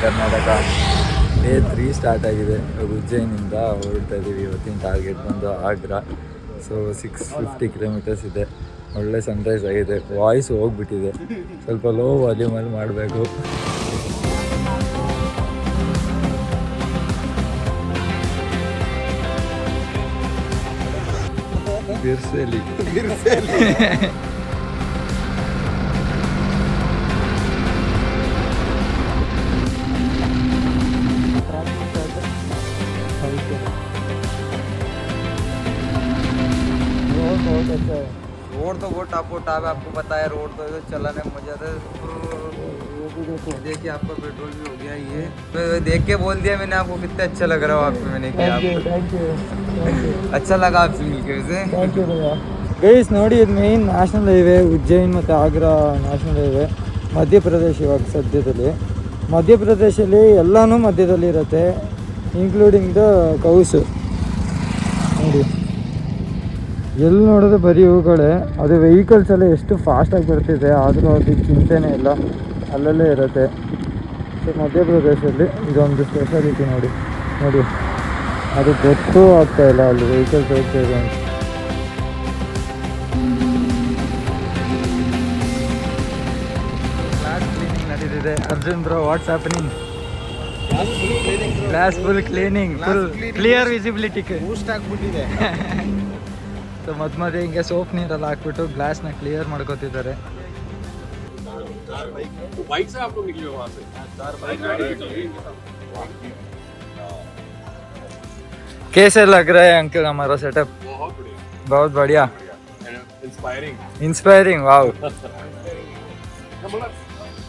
Karnataka day 3 start ಆಗಿದೆ. ಉಜ್ಜಯಿನಿಂದ ಹೊರಡ್ತಾ ಇದ್ದೀವಿ. ಇವತ್ತಿನ ಟಾರ್ಗೆಟ್ ಬಂದು ಆಗ್ರಾ. ಸೊ 650 ಕಿಲೋಮೀಟರ್ಸ್ ಇದೆ. ಒಳ್ಳೆ ಸನ್ರೈಸ್ ಆಗಿದೆ. ವಾಯ್ಸ್ ಹೋಗ್ಬಿಟ್ಟಿದೆ, ಸ್ವಲ್ಪ ಲೋ ವಾಲ್ಯೂಮಲ್ಲಿ ಮಾಡಬೇಕು. ಬಿರ್ಸೇಲಿ रोड तो बहुत टापो टाप है, आपको पता है। रोड तो चलाने में मजा आता है। देखिए आपका पेट्रोल भी हो गया। ये तो देख के बोल दिया मैंने आपको, कितना अच्छा लग रहा हो आपको। मैंने किया अच्छा लगा आपसे मिलके वैसे। ಗೈಸ್ ನೋಡಿ, ಇದು ಮೇನ್ ನ್ಯಾಷನಲ್ ಹೈವೇ ಉಜ್ಜಯಿನ್ ಮತ್ತು ಆಗ್ರಾ ನ್ಯಾಷನಲ್ ಹೈವೇ. ಮಧ್ಯಪ್ರದೇಶ ಇವಾಗ ಸದ್ಯದಲ್ಲಿ ಮಧ್ಯಪ್ರದೇಶಲ್ಲಿ ಎಲ್ಲನೂ ಮಧ್ಯದಲ್ಲಿ ಇರುತ್ತೆ, ಇನ್ಕ್ಲೂಡಿಂಗ್ ದ ಕೌಸು. ನೋಡಿ ಎಲ್ಲಿ ನೋಡೋದು ಬರೀ ಇವುಗಳೇ. ಅದು ವೆಹಿಕಲ್ಸ್ ಎಲ್ಲ ಎಷ್ಟು ಫಾಸ್ಟಾಗಿ ಬರ್ತಿದೆ, ಆದರೂ ಅದಕ್ಕೆ ಚಿಂತೆನೇ ಇಲ್ಲ, ಅಲ್ಲಲ್ಲೇ ಇರುತ್ತೆ. ಸೊ ಮಧ್ಯಪ್ರದೇಶದಲ್ಲಿ ಇದೊಂದು ಸ್ಪೆಷಾಲಿಟಿ ನೋಡಿ. ನೋಡಿ ಅದು ಗೊತ್ತೂ ಆಗ್ತಾಯಿಲ್ಲ ಅಲ್ಲಿ ವೆಹಿಕಲ್ಸ್ ಹೋಗ್ತಾ ಇದೆ ಅಂತ. ಗ್ಲಾಸ್ ಕ್ಲೀನಿಂಗ್ ನಡೀತಿದೆ. Arjun bro, what's happening? Glass full cleaning, full clear visibility boost ಆಗ್ಬಿಟ್ಟಿದೆ. ಸೊ ಮಧ್ಯೆ ಹಿಂಗೆ ಸೋಪ್ ನೀರೆಲ್ಲ ಹಾಕ್ಬಿಟ್ಟು ಗ್ಲಾಸ್ನ ಕ್ಲಿಯರ್ ಮಾಡ್ಕೋತಿದ್ದಾರೆ. कैसे लग रहा है अंकल हमारा सेटअप? बहुत बढ़िया, इंस्पायरिंग। वाओ,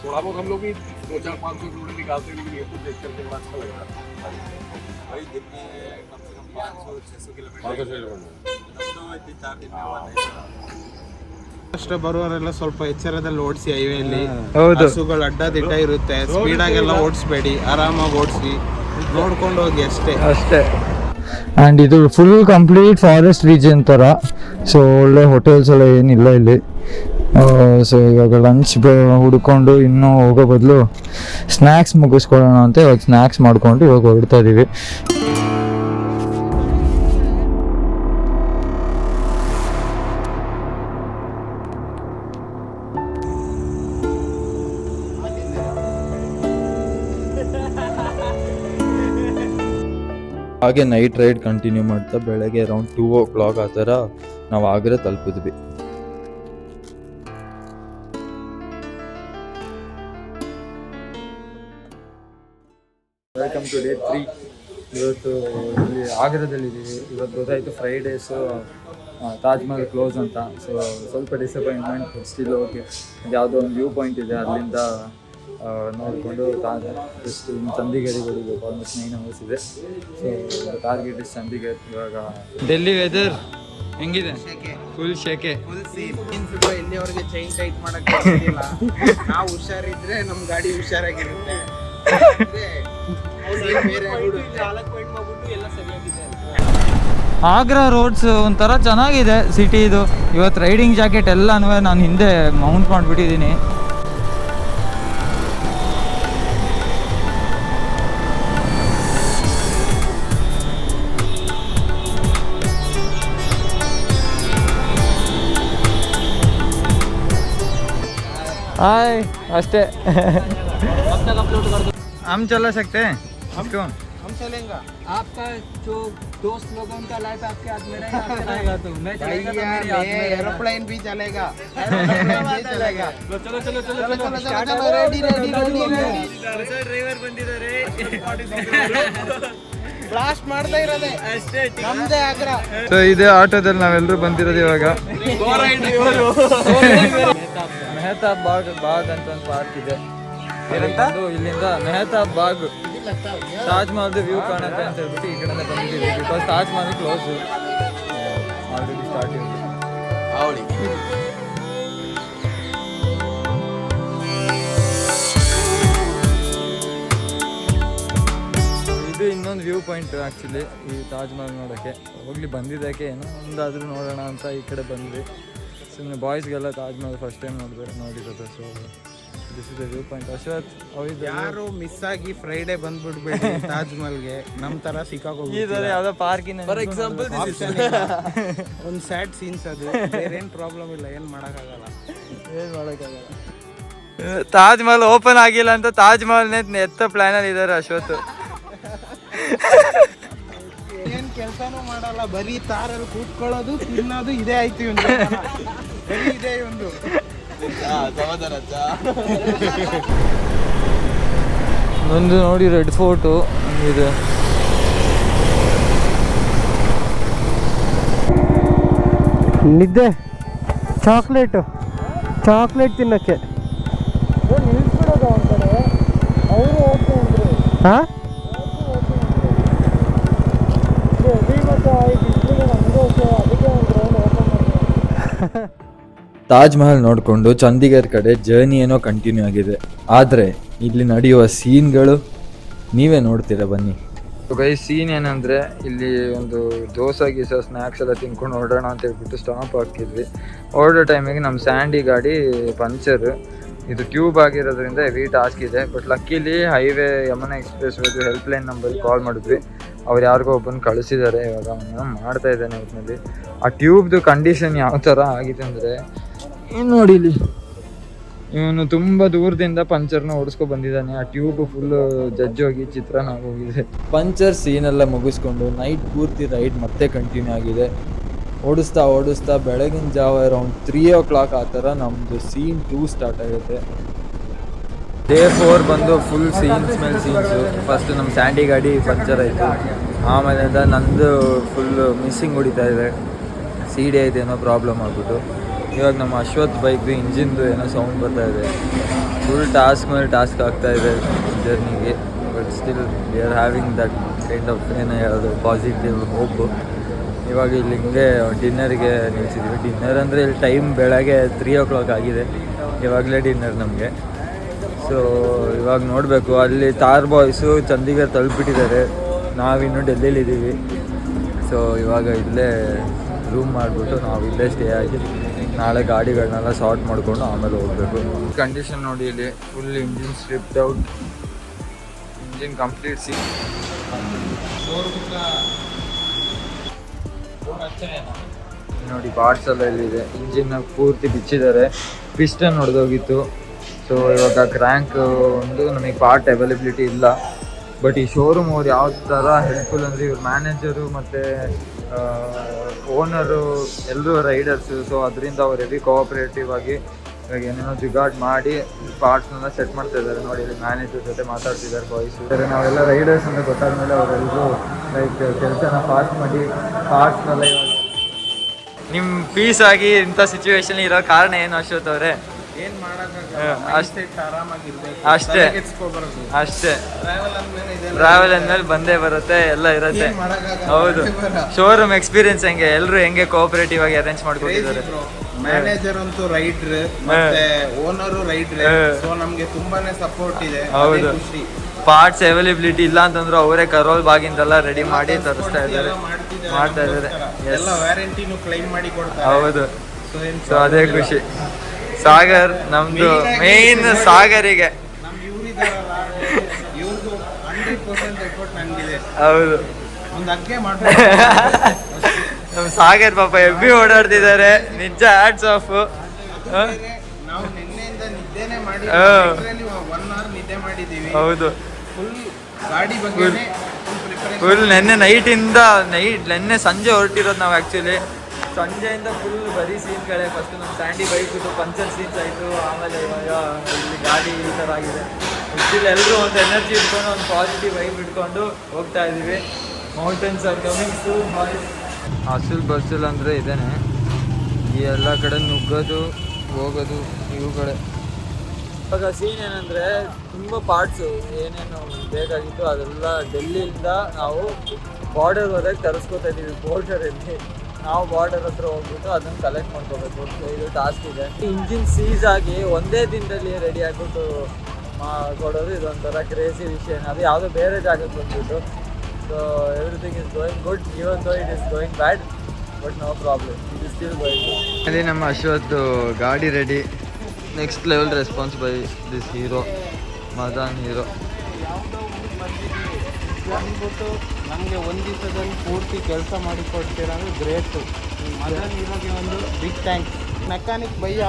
थोड़ा बहुत हम लोग भी 200-500 किलोमीटर निकालते हैं, लेकिन ये तो देख करके बड़ा अच्छा लग रहा है। भाई दिन में कम से कम 500-600 किलोमीटर ಅಷ್ಟು ಬರುವವರೆಲ್ಲ ಸ್ವಲ್ಪ ಎಚ್ಚರದಲ್ಲಿ ಓಡಿಸಿ. ಹೈವೇಲಿ ಹೌದು, ಹಸುಗಳು ಅಡ್ಡ ದಿಡ್ಡ ಇರುತ್ತೆ, ಸ್ಪೀಡಾಗೆಲ್ಲ ಓಡಿಸ್ಬೇಡಿ, ಆರಾಮಾಗಿ ಓಡಿಸಿ, ನೋಡ್ಕೊಂಡು ಹೋಗಿ ಅಷ್ಟೇ. ಆ್ಯಂಡ್ ಇದು ಫುಲ್ ಕಂಪ್ಲೀಟ್ ಫಾರೆಸ್ಟ್ ರೀಜನ್ ಥರ. ಸೊ ಒಳ್ಳೆ ಹೋಟೆಲ್ಸ್ ಎಲ್ಲ ಏನಿಲ್ಲ ಇಲ್ಲಿ. ಸೊ ಇವಾಗ ಲಂಚ್ ಹುಡ್ಕೊಂಡು ಇನ್ನೂ ಹೋಗೋ ಬದಲು ಸ್ನ್ಯಾಕ್ಸ್ ಮುಗಿಸ್ಕೊಳ್ಳೋಣ ಅಂತ ಇವಾಗ ಸ್ನ್ಯಾಕ್ಸ್ ಮಾಡ್ಕೊಂಡು ಇವಾಗ ಹೊರಡ್ತಾ ಇದ್ದೀವಿ. ಹಾಗೆ ನೈಟ್ ರೈಡ್ ಕಂಟಿನ್ಯೂ ಮಾಡ್ತಾ ಬೆಳಗ್ಗೆ ಅರೌಂಡ್ 2 o'clock ಆ ಥರ ನಾವು ಆಗ್ರಾ ತಲುಪಿದ್ವಿ. Welcome to day 3. ಇವತ್ತು ಇಲ್ಲಿ ಆಗ್ರಾದಲ್ಲಿದ್ದೀವಿ. ಇವತ್ತು ಗೊತ್ತಾಯಿತು ಫ್ರೈಡೇಸು ತಾಜ್ ಮಹಲ್ ಕ್ಲೋಸ್ ಅಂತ. ಸೊ ಸ್ವಲ್ಪ ಡಿಸಪಾಯಿಂಟ್ಮೆಂಟ್, ಸ್ಟಿಲ್ ಓಕೆ. ಯಾವುದೋ ಒಂದು ವ್ಯೂ ಪಾಯಿಂಟ್ ಇದೆ, ಅಲ್ಲಿಂದ ನೋಡಿಕೊಂಡು ಜಸ್ಟ್ ಇನ್ನು ಚಂಡೀಗಢಿಗೆ ಹೊಡಿಬೇಕು. ಆಲ್ಮೋಸ್ಟ್ 9 hours ಇದೆ. So target is Chandigarh. ಇವಾಗ ಡೆಲ್ಲಿ ವೆದರ್ ಹೆಂಗಿದೆ? ಫುಲ್ ಶೆಕೆ, ಎಲ್ಲಿವರೆಗೆ ಚೈನ್ ಟೈಟ್ ಮಾಡಕ್ಕೆ ನಾವು ಹುಷಾರಿದ್ರೆ ನಮ್ಮ ಗಾಡಿ ಹುಷಾರಾಗಿರುತ್ತೆ. ಆಗ್ರಾ ರೋಡ್ಸ್ ಒಂಥರ ಚೆನ್ನಾಗಿದೆ ಸಿಟಿ ಇದು. ಇವತ್ತು ರೈಡಿಂಗ್ ಜಾಕೆಟ್ ಎಲ್ಲನೂ ನಾನು ಹಿಂದೆ ಮೌಂಟ್ ಮಾಡಿಬಿಟ್ಟಿದ್ದೀನಿ. हाय अस्ते हम चला सकते हैं इसको? हम चलेंगे। आपका जो दोस्त लोग हैं उनका लाइफ आपके हाथ में रहेगा, आप चलाएगा तो मैं चलेगा तो मेरे हाथ में रहेगा। एरोप्लेन भी चलेगा, एरोप्लेन भी चलेगा। चलो चलो चलो चलो रेडी रेडी रेडी ಡ್ರೈವರ್ ಬಂದಿದ್ದಾರೆ. ಬ್ಲಾಸ್ಟ್ ಮಾಡ್ತಾ ಇರೋದೆ ಅಷ್ಟೇ, ನಮ್ದೇ ಆಗ್ರಾ. ಸೊ ಇದೇ ಆಟೋದಲ್ಲಿ ನಾವೆಲ್ಲರೂ ಬಂದಿರೋದು ಇವಾಗ. ಮೆಹತಾಬ್ ಬಾಗ್ ಅಂತ ಒಂದು ಪಾರ್ಕ್ ಇದೆ. ಇಲ್ಲಿಂದ ಮೆಹತಾಬ್ ಬಾಗ್ ತಾಜ್ ಮಹಲ್ದು ವ್ಯೂ ಕಾಣುತ್ತೆ ಅಂತ ಹೇಳ್ಬಿಟ್ಟು ಈ ಕಡೆ ಬಂದಿದ್ದೀವಿ. Because Taj Mahal close already start ಇದೆ. ಇದು ಇನ್ನೊಂದು ವ್ಯೂ ಪಾಯಿಂಟ್ ಆ್ಯಕ್ಚುಲಿ ಈ ತಾಜ್ ಮಹಲ್ ನೋಡೋಕ್ಕೆ. ಹೋಗ್ಲಿ ಬಂದಿದ್ದಕ್ಕೆ ಏನೋ ಒಂದಾದರೂ ನೋಡೋಣ ಅಂತ ಈ ಕಡೆ ಬಂದ್ವಿ. ಸುಮ್ಮನೆ ಬಾಯ್ಸ್ಗೆಲ್ಲ ತಾಜ್ ಮಹಲ್ ಫಸ್ಟ್ ಟೈಮ್ ನೋಡಿರೋದು. So this is the view point. Ashwath ಹೌದು ಯಾರು ಮಿಸ್ ಆಗಿ ಫ್ರೈಡೇ ಬಂದ್ಬಿಡ್ಬೇಡಿ ತಾಜ್ ಮಹಲ್ಗೆ. ನಮ್ಮ ತರ ಈ ಸಿಕ್ಕಾಕೋಗಿ ಥರ ಯಾವುದೋ ಪಾರ್ಕಿನ ಫಾರ್ ಎಕ್ಸಾಂಪಲ್ ಒಂದು ಸ್ಯಾಡ್ ಸೀನ್ಸ್ ಅದು. ಬೇರೇನು ಪ್ರಾಬ್ಲಮ್ ಇಲ್ಲ, ಏನು ಮಾಡೋಕ್ಕಾಗಲ್ಲ. ಏನು ಮಾಡೋಕ್ಕಾಗಲ್ಲ. ತಾಜ್ ಮಹಲ್ ಓಪನ್ ಆಗಿಲ್ಲ ಅಂತ ತಾಜ್ ಮಹಲ್ನೇ ಎತ್ತ ಪ್ಲಾನಲ್ಲಿ ಇದ್ದಾರೆ ಅಶ್ವಥ್. ಏನು ಕೆಲಸನೂ ಮಾಡಲ್ಲ, ಬರೀ ತಾರಲ್ಲಿ ಕೂತ್ಕೊಳ್ಳೋದು ತಿನ್ನೋದು ಇದೇ ಆಯ್ತು ಒಂದು. ಬರೀ ಇದೇ ಒಂದು ಒಂದು ನೋಡಿ ರೆಡ್ ಫೋರ್ಟು ಇದೆ. ನಿದ್ದೆ ಚಾಕ್ಲೇಟ್ ತಿನ್ನಕ್ಕೆ. ನಿಲ್ಸ್ಬಿಡೋದು ಅಂತಾರೆ ಅವರು ಹೋಗ್ತಾರೆ. ಹಾಂ ತಾಜ್ ಮಹಲ್ ನೋಡಿಕೊಂಡು ಚಂಡೀಗಢ ಕಡೆ ಜರ್ನಿ ಏನೋ ಕಂಟಿನ್ಯೂ ಆಗಿದೆ. ಆದರೆ ಇಲ್ಲಿ ನಡೆಯುವ ಸೀನ್ಗಳು ನೀವೇ ನೋಡ್ತೀರಾ ಬನ್ನಿ. ಗೈಸ್ ಸೀನ್ ಏನಂದರೆ ಇಲ್ಲಿ ಒಂದು ದೋಸೆ ಗೀಸ ಸ್ನ್ಯಾಕ್ಸ್ ಎಲ್ಲ ತಿನ್ಕೊಂಡು ಹೊರಡೋಣ ಅಂತ ಹೇಳ್ಬಿಟ್ಟು ಸ್ಟಾಪ್ ಹಾಕಿದ್ವಿ. ಹೊರಡೋ ಟೈಮಿಗೆ ನಮ್ಮ ಸ್ಯಾಂಡಿ ಗಾಡಿ ಪಂಚರ್. ಇದು ಟ್ಯೂಬ್ ಆಗಿರೋದ್ರಿಂದ ಹೆವಿ ಟಾಸ್ಕ್ ಇದೆ. But luckily highway Yamuna express ವೇದು ಹೆಲ್ಪ್ಲೈನ್ ನಂಬರ್ಗೆ ಕಾಲ್ ಮಾಡಿದ್ವಿ. ಅವ್ರು ಯಾರಿಗೋ ಒಬ್ಬನ ಕಳಿಸಿದ್ದಾರೆ. ಇವಾಗ ಅವನು ಮಾಡ್ತಾ ಇದ್ದಾನೆ ಒಟ್ಟಿನಲ್ಲಿ. ಆ ಟ್ಯೂಬ್ದು ಕಂಡೀಷನ್ ಯಾವ ಥರ ಆಗಿದೆ ಅಂದರೆ ಏನು ನೋಡಿ ಇಲ್ಲಿ ಇವನು ತುಂಬ ದೂರದಿಂದ ಪಂಚರ್ನ ಓಡಿಸ್ಕೊ ಬಂದಿದ್ದಾನೆ. ಆ ಟ್ಯೂಬ್ ಫುಲ್ಲು ಜಜ್ಜೋಗಿ ಚಿತ್ರಾನ್ನ ಆಗೋಗಿದೆ. ಪಂಚರ್ ಸೀನೆಲ್ಲ ಮುಗಿಸ್ಕೊಂಡು ನೈಟ್ ಪೂರ್ತಿ ರೈಡ್ ಮತ್ತೆ ಕಂಟಿನ್ಯೂ ಆಗಿದೆ. ಓಡಿಸ್ತಾ ಬೆಳಗಿನ ಜಾವ ಅರೌಂಡ್ 3 o'clock ಆ ಥರ ನಮ್ಮದು ಸೀನ್ 2 ಸ್ಟಾರ್ಟ್ ಆಗುತ್ತೆ. ಡೇ 4 ಬಂದು ಫುಲ್ ಸೀನ್ಸ್ ಮೇಲೆ ಸೀನ್ಸು. ಫಸ್ಟ್ ನಮ್ಮ ಸ್ಯಾಂಡಿ ಗಾಡಿ ಪಂಚರ್ ಆಯಿತು. ಆಮೇಲಿಂದ ನಂದು ಫುಲ್ ಮಿಸ್ಸಿಂಗ್ ಹೊಡಿತಾ ಇದೆ. CD ಐತೆ ಏನೋ ಪ್ರಾಬ್ಲಮ್ ಆಗ್ಬಿಟ್ಟು. ಇವಾಗ ನಮ್ಮ ಅಶ್ವಥ್ ಬೈಕ್ದು ಇಂಜಿನ್ದು ಏನೋ ಸೌಂಡ್ ಬರ್ತಾ ಇದೆ. ಫುಲ್ ಟಾಸ್ಕ್ ಮೇಲೆ ಟಾಸ್ಕ್ ಆಗ್ತಾ ಇದೆ ಜರ್ನಿಗೆ. But still we are having that kind of ಏನೋ ಹೇಳೋದು ಪಾಸಿಟಿವ್ ಹೋಪು. ಇವಾಗ ಇಲ್ಲಿ ಹಿಂಗೆ ಡಿನ್ನರ್ಗೆ ನಿಲ್ಸಿದ್ದೀವಿ. ಡಿನ್ನರ್ ಅಂದರೆ ಇಲ್ಲಿ ಟೈಮ್ ಬೆಳಗ್ಗೆ 3 o'clock ಆಗಿದೆ. ಇವಾಗಲೇ ಡಿನ್ನರ್ ನಮಗೆ. ಸೊ ಇವಾಗ ನೋಡಬೇಕು. ಅಲ್ಲಿ ತಾರ್ ಬಾಯ್ಸು ಚಂಡೀಗಢ ತಲುಪಿಟ್ಟಿದ್ದಾರೆ. ನಾವಿನ್ನೂ ಡೆಲ್ಲಿಲಿದ್ದೀವಿ. ಸೊ ಇವಾಗ ಇಲ್ಲೇ ರೂಮ್ ಮಾಡಿಬಿಟ್ಟು ನಾವು ಇಲ್ಲೇ ಸ್ಟೇ ಆಗಿ ನಾಳೆ ಗಾಡಿಗಳನ್ನೆಲ್ಲ ಸಾರ್ಟ್ ಮಾಡಿಕೊಂಡು ಆಮೇಲೆ ಹೋಗಬೇಕು. ಕಂಡೀಷನ್ ನೋಡಿ ಇಲ್ಲಿ full engine stripped out, engine complete C ನೋಡಿ ಪಾರ್ಟ್ಸ್ ಎಲ್ಲ ಇಲ್ಲಿದೆ. ಇಂಜಿನ್ ಪೂರ್ತಿ ಬಿಚ್ಚಿದ್ದಾರೆ. ಪಿಸ್ಟನ್ ಹೊಡೆದೋಗಿತ್ತು. ಸೊ ಇವಾಗ ಕ್ರ್ಯಾಂಕ್ ಒಂದು ನಮಗೆ ಪಾರ್ಟ್ ಅವೈಲಬಿಲಿಟಿ ಇಲ್ಲ. ಬಟ್ ಈ ಶೋರೂಮ್ ಅವ್ರು ಯಾವ ಥರ ಹೆಲ್ಪ್ಫುಲ್ ಅಂದರೆ ಇವ್ರ ಮ್ಯಾನೇಜರು ಮತ್ತು ಓನರು ಎಲ್ಲರೂ ರೈಡರ್ಸು. ಸೊ ಅದರಿಂದ ಅವ್ರು ಹೆವಿ ಕೋಆಪ್ರೇಟಿವ್ ಆಗಿ ಇವಾಗ ಏನೇನೋ ಜುಗಾಡ್ ಮಾಡಿ ಪಾರ್ಟ್ಸ್ನೆಲ್ಲ ಸೆಟ್ ಮಾಡ್ತಾ ಇದ್ದಾರೆ. ನೋಡಿ ಇಲ್ಲಿ ಮ್ಯಾನೇಜರ್ ಜೊತೆ ಮಾತಾಡ್ತಿದ್ದಾರೆ ಬಾಯ್ಸು. ನಾವೆಲ್ಲ ರೈಡರ್ಸ್ ಅಂತ ಗೊತ್ತಾದ್ಮೇಲೆ ಅವರೆಲ್ಲರೂ ಲೈಕ್ ಕೆಲಸನ ಫಾಸ್ಟ್ ಮಾಡಿ ಪಾರ್ಟ್ಸ್ನೆಲ್ಲ ಇವಾಗ ನಿಮ್ಮ ಪೀಸ್ ಆಗಿ ಇಂಥ ಸಿಚುವೇಶನ್ ಇರೋ ಕಾರಣ ಏನು ಅಶ್ವಥ್ ಅವರೇ? ಏನು ಮಾಡೋಕ್ಕಾಗಲ್ಲ, ಆರಾಮಾಗಿರ್ಬೇಕು, ಅಷ್ಟೇ ಅಷ್ಟೇ. ಟ್ರಾವೆಲ್ ಅಂದ್ಮೇಲೆ ಬಂದೇ ಬರುತ್ತೆ, ಎಲ್ಲ ಇರುತ್ತೆ. ಹೌದು, ಶೋರೂಮ್ ಎಕ್ಸ್ಪೀರಿಯನ್ಸ್ ಹೆಂಗೆ, ಎಲ್ಲರೂ ಹೆಂಗೆ ಕೋಆಪರೇಟಿವ್ ಆಗಿ ಅರೇಂಜ್ ಮಾಡ್ಕೊಟ್ಟಿದ್ದಾರೆ. ಮ್ಯಾನೇಜರ್ ಅಂತೂ ರೈಡ್ರ್ ಮತ್ತೆ ಓನರು ರೈಡ್ರ್. ಸೊ ನಮ್ಗೆ ತುಂಬಾನೇ ಸಪೋರ್ಟ್ ಇದೆ. ಹೌದು, ಪಾರ್ಟ್ಸ್ ಅವೈಲಬಿಲಿಟಿ ಇಲ್ಲ ಅಂತಂದ್ರು ಅವರೇ ಕರೋಲ್ ಬಾಗಿಂದೆಲ್ಲ ರೆಡಿ ಮಾಡಿ ತರಿಸ್ತಾ ಇದ್ದಾರೆ, ಮಾಡ್ತಾ ಇದ್ದಾರೆ. ಎಲ್ಲ ವ್ಯಾರಂಟಿನೂ ಕ್ಲೈಮ್ ಮಾಡಿ ಕೊಡ್ತಾರೆ. ಹೌದು, ಸೊ ಅದೇ ಖುಷಿ. ಸಾಗರ್ ನಮ್ದು ಮೇನ್ ಸಾಗರಿಗೆ ನಮ್ ಇವ್ರಿದಾರಲ್ಲ, ಇವ್ರದ್ದು 100% ಎಫರ್ಟ್ ನಂಗಿದೆ. ಹೌದು, ಒಂದು ಅಗ್ಗೆ ಮಾಡ್ಬೋದು. ನಮ್ ಸಾಗರ್ ಪಾಪ ಎಬ್ಬಿ ಓಡಾಡ್ತಿದ್ದಾರೆ, ನಿಜ ಹ್ಯಾಟ್ಸ್ ಆಫ್. ನಾವು ನಿನ್ನೆಯಿಂದ ನಿದ್ದೆನೆ ಮಾಡಿ 1 hour ನಿದ್ದೆ ಮಾಡಿದೀವಿ. ಹೌದು, ಫುಲ್ ಗಾಡಿ ಬಗ್ಗೆ ಫುಲ್ ನೆನ್ನೆ ಸಂಜೆ ಹೊರಟಿರೋದು ನಾವು. ಆ್ಯಕ್ಚುಲಿ ಸಂಜೆಯಿಂದ ಫುಲ್ ಬರೀ ಸೀನ್ಗಳೇ. ಫಸ್ಟ್ ನಮ್ಮ ಸ್ಯಾಂಡಿ ಬೈಕ್ದು ಪಂಚರ್ ಸೀನ್ಸ್ ಆಯಿತು, ಆಮೇಲೆ ಇವಾಗ ಇಲ್ಲಿ ಗಾಡಿ ಈ ಥರ ಆಗಿದೆ. ಸ್ಟಿಲ್ ಎಲ್ಲರೂ ಒಂದು ಎನರ್ಜಿ ಇಟ್ಕೊಂಡು ಒಂದು ಪಾಸಿಟಿವ್ ವೈಬ್ ಇಟ್ಕೊಂಡು ಹೋಗ್ತಾ ಇದ್ದೀವಿ. Mountains are coming soon boys. Hustle bustle ಅಂದರೆ ಇದೇನೆ, ಈ ಎಲ್ಲ ಕಡೆ ನುಗ್ಗೋದು ಹೋಗೋದು ಇವುಗಳೇ. ಇವಾಗ ಸೀನ್ ಏನಂದರೆ ತುಂಬ ಪಾರ್ಟ್ಸು ಏನೇನು ಬೇಕಾಗಿತ್ತು ಅದೆಲ್ಲ ಡೆಲ್ಲಿಯಿಂದ ನಾವು ಬಾರ್ಡರ್ವರೆಗೆ ತರಿಸ್ಕೊತಾ ಇದ್ದೀವಿ. ಬಾರ್ಡರಲ್ಲಿ ನಾವು ಬಾರ್ಡರ್ ಹತ್ರ ಹೋಗ್ಬಿಟ್ಟು ಅದನ್ನು ಕಲೆಕ್ಟ್ ಮಾಡ್ಕೋಬೇಕು. ಸೊ ಇದು ಟಾಸ್ಕ್ ಇದೆ. ಇಂಜಿನ್ ಸೀಸ್ ಆಗಿ ಒಂದೇ ದಿನದಲ್ಲಿ ರೆಡಿ ಆಗಿಬಿಟ್ಟು ಕೊಡೋದು ಇದೊಂಥರ ಕ್ರೇಜಿ ವಿಷಯ. ಅದು ಯಾವುದೋ ಬೇರೆ ಜಾಗಕ್ಕೆ ಬಂದ್ಬಿಟ್ಟು. So everything is going good, even though it is going bad, but no problem, it is still going good. ಅಲ್ಲಿ ನಮ್ಮ ಅಶ್ವಥ್ ಗಾಡಿ ready, next level response by this hero Madan hero. ಯಾವುದೋ ಊರಿಗೆ ಬಂದಿದ್ದೀವಿ ಅಂದ್ಬಿಟ್ಟು ನಮಗೆ ಒಂದು ದಿವಸದಲ್ಲಿ ಪೂರ್ತಿ ಕೆಲಸ ಮಾಡಿಕೊಡ್ತೀರ ಅಂದರೆ ಗ್ರೇಟು. ಮದನ್ ಹೀರೋಗೆ ಒಂದು ಬಿಗ್ ಥ್ಯಾಂಕ್ಸ್. ಮೆಕ್ಯಾನಿಕ್ ಭಯ್ಯ,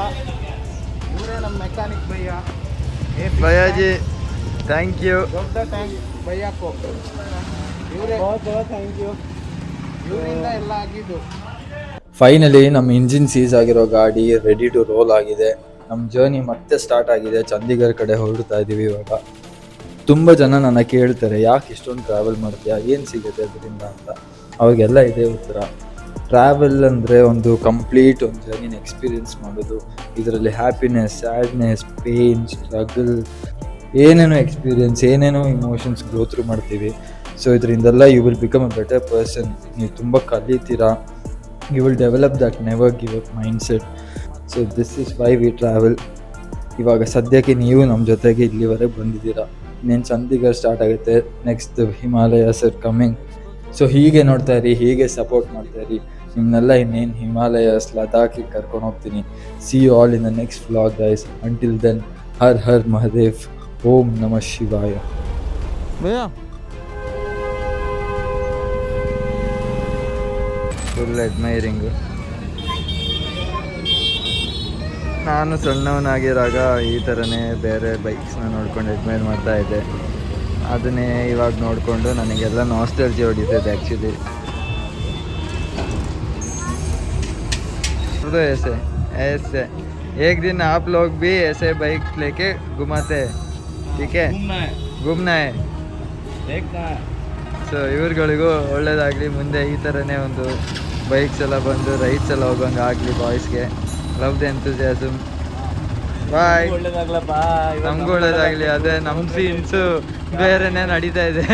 ಇವರೇ ನಮ್ಮ ಮೆಕ್ಯಾನಿಕ್ ಭಯ್ಯ. ಭಯ್ಯಾಜಿ ಥ್ಯಾಂಕ್ ಯು. ದೊಡ್ಡ ಥ್ಯಾಂಕ್ಸ್ ಭಯ್ಯಕ್ಕೋ. ಇವರೇ ಥ್ಯಾಂಕ್ ಯು. ಇವರಿಂದ ಎಲ್ಲ ಆಗಿದ್ದು. ಫೈನಲಿ ನಮ್ಮ ಇಂಜಿನ್ ಸೀಸ್ ಆಗಿರೋ ಗಾಡಿ ರೆಡಿ ಟು ರೋಲ್ ಆಗಿದೆ. ನಮ್ಮ ಜರ್ನಿ ಮತ್ತೆ ಸ್ಟಾರ್ಟ್ ಆಗಿದೆ. ಚಂಡೀಗಢ ಕಡೆ ಹೊರಡ್ತಾ ಇದ್ದೀವಿ ಇವಾಗ. ತುಂಬ ಜನ ನನ್ನ ಕೇಳ್ತಾರೆ ಯಾಕೆ ಇಷ್ಟೊಂದು ಟ್ರಾವೆಲ್ ಮಾಡ್ತೀಯಾ, ಏನು ಸಿಗುತ್ತೆ ಅದರಿಂದ ಅಂತ. ಅವ್ರಿಗೆಲ್ಲ ಇದೇ ಉತ್ತರ. ಟ್ರಾವೆಲ್ ಅಂದರೆ ಒಂದು ಕಂಪ್ಲೀಟ್ ಒಂದು ಜರ್ನಿನ ಎಕ್ಸ್ಪೀರಿಯೆನ್ಸ್ ಮಾಡೋದು. ಇದರಲ್ಲಿ ಹ್ಯಾಪಿನೆಸ್, ಸ್ಯಾಡ್ನೆಸ್, ಪೇನ್, ಸ್ಟ್ರಗಲ್, ಏನೇನೋ ಎಕ್ಸ್ಪೀರಿಯೆನ್ಸ್, ಏನೇನೋ ಇಮೋಷನ್ಸ್ ಗ್ರೋ ಥ್ರೂ ಮಾಡ್ತೀವಿ. ಸೊ ಇದರಿಂದೆಲ್ಲ you will become a better person. ನೀವು ತುಂಬ ಕಲಿತೀರಾ. You will develop that never give up mindset. So this is why we travel. ಇವಾಗ ಸದ್ಯಕ್ಕೆ ನೀವು ನಮ್ಮ ಜೊತೆಗೆ ಇಲ್ಲಿವರೆಗೆ ಬಂದಿದ್ದೀರಾ. ಇನ್ನೇನು ಚಂಡೀಗಢ ಸ್ಟಾರ್ಟ್ ಆಗುತ್ತೆ. Next Himalayas are coming. So ಹೀಗೆ ನೋಡ್ತಾ ಇರಿ, ಹೀಗೆ ಸಪೋರ್ಟ್ ಮಾಡ್ತಾ ಇರಿ. ನಿಮ್ಮನ್ನೆಲ್ಲ ಇನ್ನೇನು ಹಿಮಾಲಯಸ್, ಲದಾಖಿಗೆ ಕರ್ಕೊಂಡು ಹೋಗ್ತೀನಿ. See you all in the next vlog guys. Until then, Har Har Mahadev, ಓಂ ನಮಃ ಶಿವಾಯ. ಭಯ್ಯ ಫುಲ್ ಅಡ್ಮೈರಿಂಗು. ನಾನು ಸಣ್ಣವನಾಗಿರಾಗ ಈ ಥರನೇ ಬೇರೆ ಬೈಕ್ಸ್ನ ನೋಡ್ಕೊಂಡು ಅಡ್ಮೈರ್ ಮಾಡ್ತಾ ಇದ್ದೆ. ಅದನ್ನೇ ಇವಾಗ ನೋಡಿಕೊಂಡು ನನಗೆಲ್ಲ ನಾಸ್ಟಾಲ್ಜಿ ಹೊಡಿತೈತೆ ಆ್ಯಕ್ಚುಲಿ. तो ऐसे ऐसे एक दिन आप लोग भी ऐसे बाइक लेके घुमाते हैं, ठीक है? घूमना है. ಸೊ ಇವ್ರುಗಳಿಗೂ ಒಳ್ಳೇದಾಗಲಿ. ಮುಂದೆ ಈ ಥರನೇ ಒಂದು ಬೈಕ್ಸ್ ಎಲ್ಲ ಬಂದು ರೈಡ್ಸ್ ಎಲ್ಲ ಹೋಗೋಂಗೆ ಆಗಲಿ ಬಾಯ್ಸ್ಗೆ. Love the enthusiasm. ಬಾಯ್. ನಮಗೂ ಒಳ್ಳೇದಾಗಲಿ. ಅದೇ ನಮ್ಮ ಸೀನ್ಸು ಬೇರೆನೇ ನಡೀತಾ ಇದೆ.